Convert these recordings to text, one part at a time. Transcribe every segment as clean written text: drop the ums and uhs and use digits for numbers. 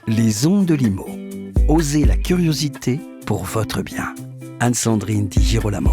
Les ondes de Limo. Osez la curiosité pour votre bien. Anne-Sandrine Di Girolamo.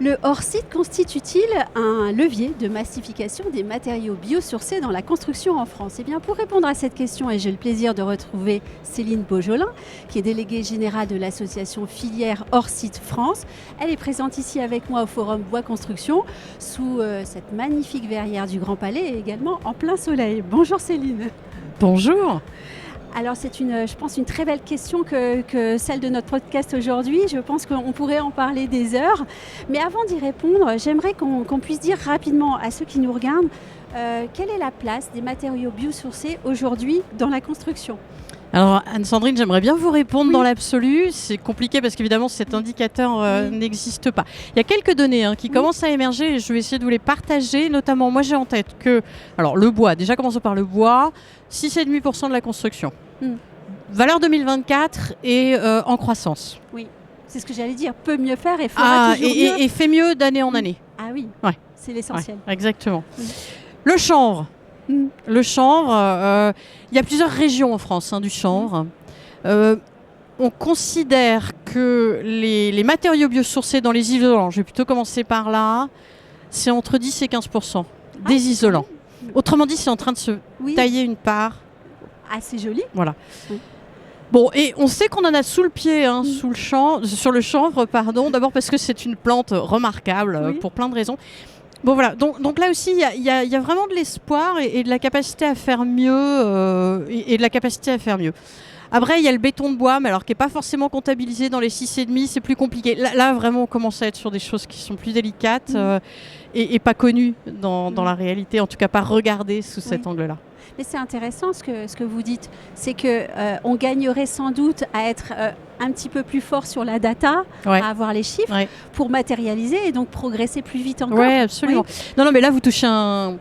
Le hors-site constitue-t-il un levier de massification des matériaux biosourcés dans la construction en France ? Eh bien, pour répondre à cette question, et j'ai le plaisir de retrouver Céline Beaujolin, qui est déléguée générale de l'association Filière Hors-site France. Elle est présente ici avec moi au Forum Bois Construction, sous cette magnifique verrière du Grand Palais et également en plein soleil. Bonjour Céline. Bonjour. Alors c'est je pense une très belle question que celle de notre podcast aujourd'hui. Je pense qu'on pourrait en parler des heures. Mais avant d'y répondre, j'aimerais qu'on puisse dire rapidement à ceux qui nous regardent quelle est la place des matériaux biosourcés aujourd'hui dans la construction ? Alors Anne-Sandrine, j'aimerais bien vous répondre dans l'absolu. C'est compliqué parce qu'évidemment cet indicateur n'existe pas. Il y a quelques données qui commencent à émerger et je vais essayer de vous les partager. Notamment, moi j'ai en tête que, alors le bois, déjà commençons par le bois, 6,5% de la construction. Valeur 2024 et en croissance. Oui, c'est ce que j'allais dire. Peut mieux faire et fera toujours mieux. Et fait mieux d'année en année. Ah oui, c'est l'essentiel. Ouais, exactement. Le chanvre. Le chanvre, il y a plusieurs régions en France du chanvre. On considère que les matériaux biosourcés dans les isolants, je vais plutôt commencer par là, c'est entre 10 et 15% des isolants. Autrement dit, c'est en train de se tailler une part. Assez joli. Voilà. Bon, et on sait qu'on en a sous le pied, sur le chanvre, pardon. D'abord parce que c'est une plante remarquable pour plein de raisons. Bon voilà, donc là aussi, il y a vraiment de l'espoir et de la capacité à faire mieux. Et de la capacité à faire mieux. Après, il y a le béton de bois, mais alors qui n'est pas forcément comptabilisé dans les 6,5, c'est plus compliqué. Là, vraiment, on commence à être sur des choses qui sont plus délicates et pas connues dans la réalité, en tout cas pas regardées sous cet angle-là. Mais c'est intéressant ce que vous dites, c'est qu'on gagnerait sans doute à être un petit peu plus fort sur la data, à avoir les chiffres, pour matérialiser et donc progresser plus vite encore. Oui, absolument. Non, mais là, vous touchez un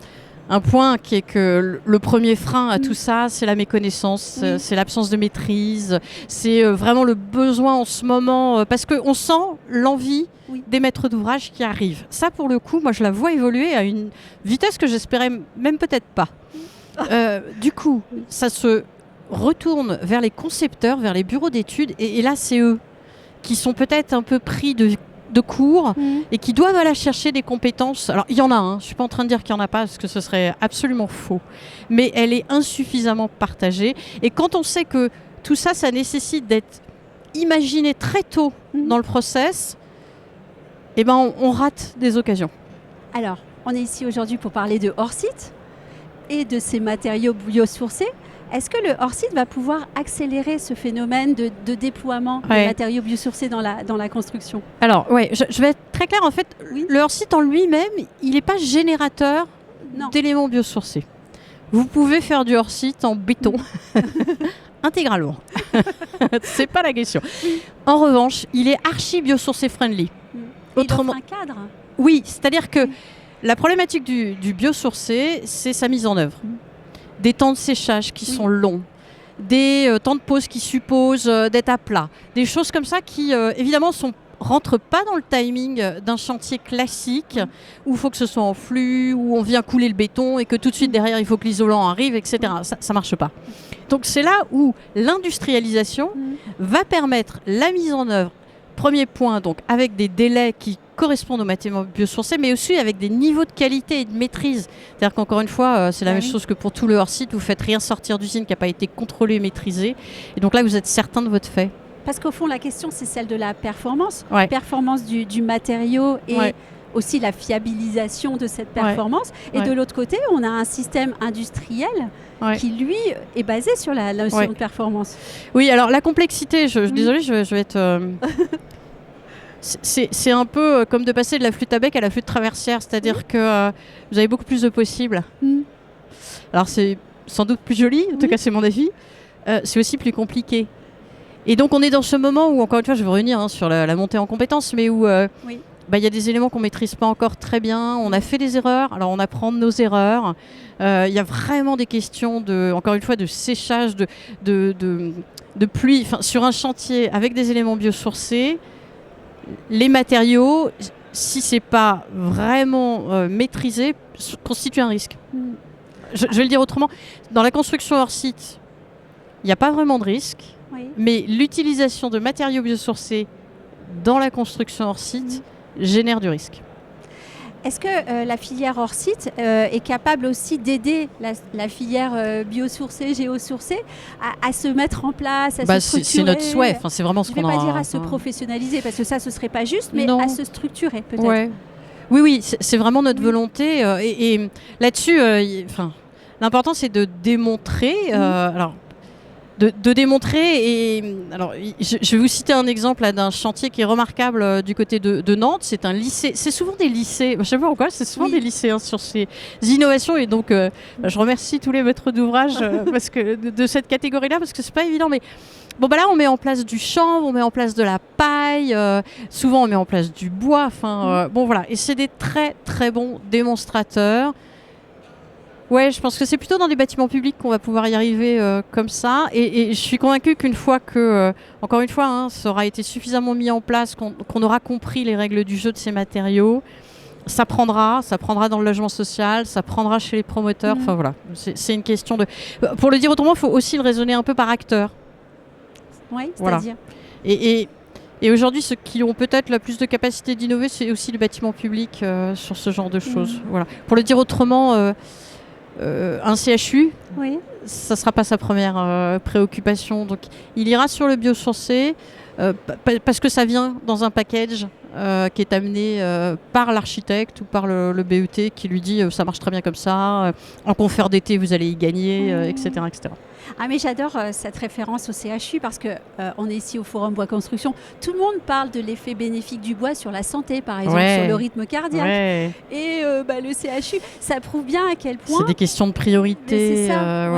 point qui est que le premier frein à tout ça, c'est la méconnaissance, c'est l'absence de maîtrise, c'est vraiment le besoin en ce moment, parce qu'on sent l'envie des maîtres d'ouvrage qui arrivent. Ça, pour le coup, moi, je la vois évoluer à une vitesse que j'espérais même peut-être pas. Du coup, ça se retourne vers les concepteurs, vers les bureaux d'études, et là, c'est eux qui sont peut-être un peu pris de cours et qui doivent aller chercher des compétences. Alors, il y en a, je ne suis pas en train de dire qu'il n'y en a pas, parce que ce serait absolument faux, mais elle est insuffisamment partagée. Et quand on sait que tout ça, ça nécessite d'être imaginé très tôt dans le process, eh ben, on rate des occasions. Alors, on est ici aujourd'hui pour parler de hors-site et de ces matériaux biosourcés. Est-ce que le hors-site va pouvoir accélérer ce phénomène de déploiement des matériaux biosourcés dans la construction ? Alors, je vais être très claire. En fait, le hors-site en lui-même, il n'est pas générateur d'éléments biosourcés. Vous pouvez faire du hors-site en béton intégralement. C'est pas la question. En revanche, il est archi-biosourcé friendly. Autrement, il offre un cadre. Oui, c'est-à-dire que la problématique du biosourcé, c'est sa mise en œuvre. Des temps de séchage qui sont longs, des temps de pause qui supposent d'être à plat, des choses comme ça qui, évidemment, rentrent pas dans le timing d'un chantier classique où il faut que ce soit en flux, où on vient couler le béton et que tout de suite derrière, il faut que l'isolant arrive, etc. Ça marche pas. Donc, c'est là où l'industrialisation va permettre la mise en œuvre. Premier point, donc, avec des délais qui correspondent aux matériaux biosourcés, mais aussi avec des niveaux de qualité et de maîtrise. C'est-à-dire qu'encore une fois, c'est la même chose que pour tout le hors-site, vous ne faites rien sortir d'usine qui n'a pas été contrôlé et maîtrisé. Et donc là, vous êtes certain de votre fait. Parce qu'au fond, la question, c'est celle de la performance. Performance du matériau et aussi la fiabilisation de cette performance. Et de l'autre côté, on a un système industriel qui, lui, est basé sur la notion de performance. Oui, alors la complexité, désolée, je vais être... C'est un peu comme de passer de la flûte à bec à la flûte traversière, c'est-à-dire que vous avez beaucoup plus de possibles. Alors c'est sans doute plus joli, en tout cas c'est mon avis, c'est aussi plus compliqué. Et donc on est dans ce moment où, encore une fois, je vais revenir sur la montée en compétences, mais où y a des éléments qu'on ne maîtrise pas encore très bien, on a fait des erreurs, alors on apprend de nos erreurs, il y a vraiment des questions, encore une fois, de séchage, de pluie, sur un chantier avec des éléments biosourcés. les matériaux, si c'est pas vraiment maîtrisé, constituent un risque. Je vais le dire autrement. Dans la construction hors site, il n'y a pas vraiment de risque, mais l'utilisation de matériaux biosourcés dans la construction hors site génère du risque. Est-ce que la filière hors site est capable aussi d'aider la filière biosourcée, géosourcée à se mettre en place, à se structurer? C'est notre souhait, c'est vraiment ce qu'on a... Je ne vais pas dire à se professionnaliser, parce que ça, ce ne serait pas juste, mais à se structurer peut-être. Ouais. Oui, c'est vraiment notre volonté. Et là-dessus, l'important, c'est de démontrer... De démontrer, et alors je vais vous citer un exemple d'un chantier qui est remarquable du côté de Nantes. C'est un lycée, c'est souvent des lycées, je sais pas pourquoi, c'est souvent des lycéens sur ces innovations, et donc je remercie tous les maîtres d'ouvrage parce que de cette catégorie-là, parce que c'est pas évident, mais bon là on met en place du chanvre, on met en place de la paille, souvent on met en place du bois, bon voilà, et c'est des très très bons démonstrateurs. Ouais, je pense que c'est plutôt dans des bâtiments publics qu'on va pouvoir y arriver comme ça. Et je suis convaincue qu'une fois que, encore une fois, ça aura été suffisamment mis en place, qu'on aura compris les règles du jeu de ces matériaux, ça prendra dans le logement social, ça prendra chez les promoteurs. Enfin voilà, c'est une question de... Pour le dire autrement, il faut aussi le raisonner un peu par acteur. Oui, c'est-à-dire Et aujourd'hui, ceux qui ont peut-être la plus de capacité d'innover, c'est aussi les bâtiments publics sur ce genre de choses. Voilà. Pour le dire autrement... un CHU, ça ne sera pas sa première préoccupation. Donc, il ira sur le biosourcé parce que ça vient dans un package qui est amené par l'architecte ou par le BET qui lui dit ça marche très bien comme ça, en confort d'été vous allez y gagner, etc., etc. Ah mais j'adore cette référence au CHU parce que on est ici au Forum Bois Construction. Tout le monde parle de l'effet bénéfique du bois sur la santé, par exemple, sur le rythme cardiaque. Et le CHU, ça prouve bien à quel point... C'est des questions de priorité. C'est ça,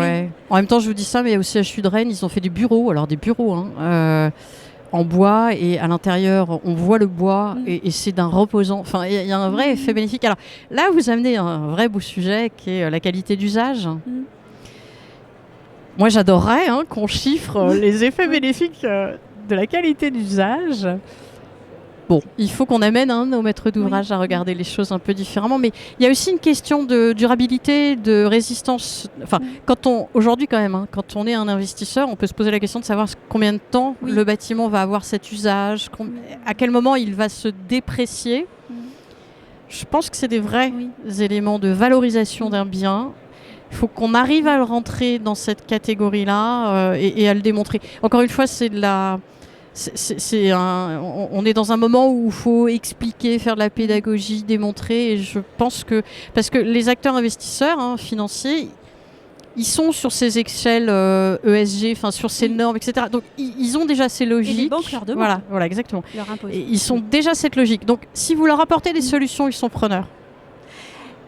En même temps, je vous dis ça, mais au CHU de Rennes, ils ont fait des bureaux. Alors des bureaux, en bois, et à l'intérieur, on voit le bois et c'est d'un reposant. Enfin, il y a un vrai effet bénéfique. Alors là, vous amenez un vrai beau sujet qui est la qualité d'usage. Moi, j'adorerais qu'on chiffre les effets bénéfiques de la qualité d'usage. Bon, il faut qu'on amène nos maîtres d'ouvrage à regarder les choses un peu différemment. Mais il y a aussi une question de durabilité, de résistance. Enfin, aujourd'hui quand même, quand on est un investisseur, on peut se poser la question de savoir combien de temps le bâtiment va avoir cet usage, à quel moment il va se déprécier. Je pense que c'est des vrais éléments de valorisation d'un bien. Il faut qu'on arrive à le rentrer dans cette catégorie-là et à le démontrer. Encore une fois, on est dans un moment où il faut expliquer, faire de la pédagogie, démontrer. Et je pense que... Parce que les acteurs investisseurs financiers, ils sont sur ces échelles ESG, sur ces normes, etc. Donc, ils ont déjà ces logiques. Et les banques leur demandent. Voilà, exactement. Et ils sont déjà cette logique. Donc, si vous leur apportez des solutions, ils sont preneurs.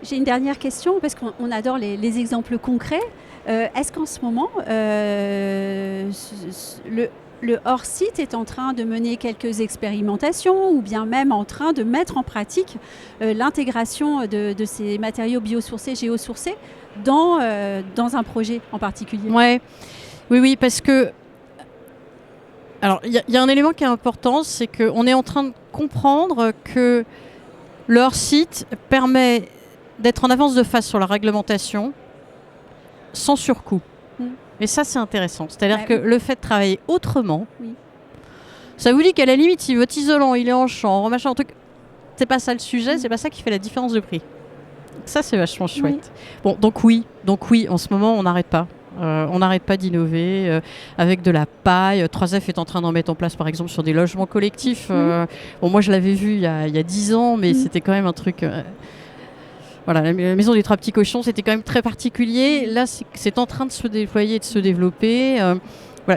J'ai une dernière question, parce qu'on adore les exemples concrets. Est-ce qu'en ce moment, le hors-site est en train de mener quelques expérimentations ou bien même en train de mettre en pratique l'intégration de ces matériaux biosourcés, géosourcés dans un projet en particulier? Oui, parce que... Alors, il y a un élément qui est important, c'est qu'on est en train de comprendre que le hors-site permet d'être en avance de phase sur la réglementation sans surcoût. Et ça, c'est intéressant. C'est-à-dire que le fait de travailler autrement, ça vous dit qu'à la limite, si votre isolant, il est en chanvre, machin, un truc, c'est pas ça le sujet, c'est pas ça qui fait la différence de prix. Ça, c'est vachement chouette. Bon, donc oui, en ce moment, on n'arrête pas. On n'arrête pas d'innover avec de la paille. 3F est en train d'en mettre en place, par exemple, sur des logements collectifs. Bon, moi, je l'avais vu il y a 10 ans, mais c'était quand même un truc... Voilà, la maison des 3 petits cochons, c'était quand même très particulier. Là, c'est en train de se déployer et de se développer.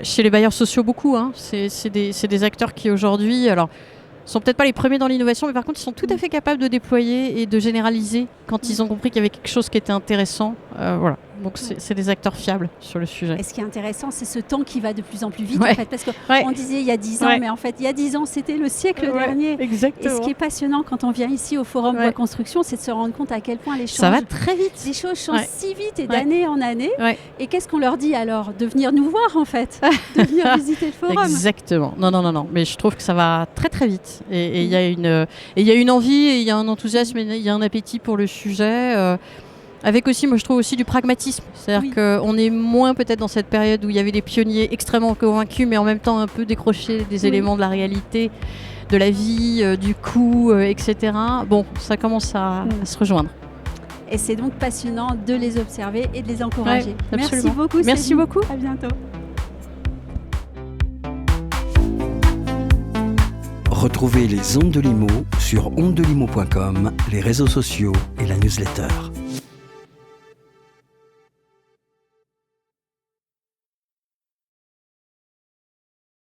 Chez les bailleurs sociaux, beaucoup. C'est des acteurs qui, aujourd'hui, sont peut-être pas les premiers dans l'innovation, mais par contre, ils sont tout à fait capables de déployer et de généraliser quand ils ont compris qu'il y avait quelque chose qui était intéressant. Donc c'est des acteurs fiables sur le sujet. Et ce qui est intéressant, c'est ce temps qui va de plus en plus vite, Ouais. en fait, parce qu'on disait il y a 10 ans, mais en fait, il y a 10 ans, c'était le siècle dernier. Exactement. Et ce qui est passionnant quand on vient ici au Forum Bois Construction, c'est de se rendre compte à quel point ça va très vite. Les choses changent si vite et d'année en année. Ouais. Et qu'est-ce qu'on leur dit alors? De venir nous voir, en fait, de venir visiter le Forum. Exactement. Non. Mais je trouve que ça va très très vite. Et il y a une envie, et il y a un enthousiasme, et il y a un appétit pour le sujet. Avec aussi, moi je trouve aussi du pragmatisme. C'est-à-dire qu'on est moins peut-être dans cette période où il y avait des pionniers extrêmement convaincus, mais en même temps un peu décrochés des éléments de la réalité, de la vie, du coût, etc. Bon, ça commence à se rejoindre. Et c'est donc passionnant de les observer et de les encourager. Merci beaucoup. Merci beaucoup. À bientôt. Retrouvez les Ondes de Limo sur ondedelimo.com, les réseaux sociaux et la newsletter.